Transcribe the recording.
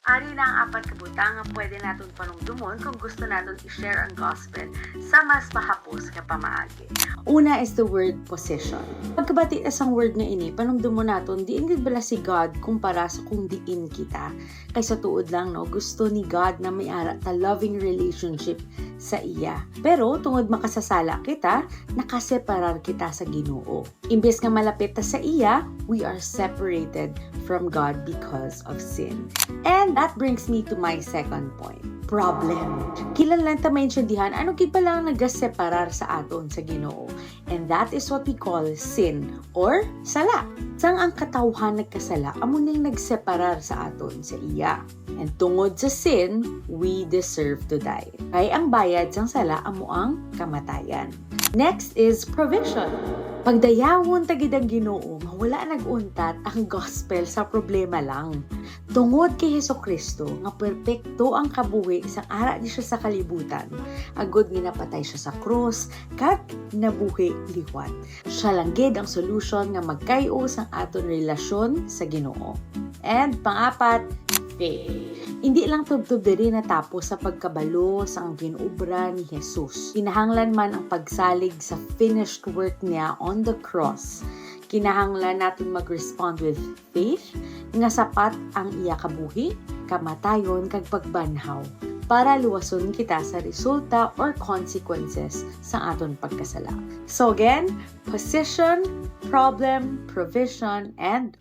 Ari na ang apat kabutang nga pwede natin panungdumon kung gusto natin i-share ang gospel sa mas mahapos nga pamaagi. Una is the word position. Pagkabati isang word nga ini, panungdumon natin, diin gid bala si God kumpara sa kung diin kita. Kay sa tuod lang, no, gusto ni God na may ara ta loving relationship sa iya. Pero tungod makasasala kita, nakaseparar kita sa Ginoo. Imbes nga malapit ta sa iya, we are separated from God because of sin. And that brings me to my second point. Problem. Kilan lang ta maintindihan ano gid pa lang nagaseparar sa aton sa Ginoo. And that is what we call sin or sala. Sang ang katawhan nagkasala, amo ning nagseparar sa aton sa iya. And tungod sa sin, we deserve to die. Kay ang bayad sang sala amo ang kamatayan. Next is provision. Pagdayawon tagid ang Ginoo, wala nag-untat ang gospel sa problema lang. Tungod kay Hesukristo nga perpekto ang kabuhi isang ara di siya sa kalibutan. Agod nga napatay siya sa krus kat nabuhi liwat. Siya lang gid ang solution nga magkayo sang aton relasyon sa Ginoo. And pang-apat, faith. Hindi lang tubtub diri natapos sa pagkabalo sa ang ginuobra ni Jesus. Kinahanglan man ang pagsalig sa finished work niya on the cross. Kinahanglan natin mag-respond with faith nga sapat ang iya kabuhi, kamatayon kag pagbanhaw para luwason kita sa resulta or consequences sa aton pagkasala. So again, position, problem, provision, and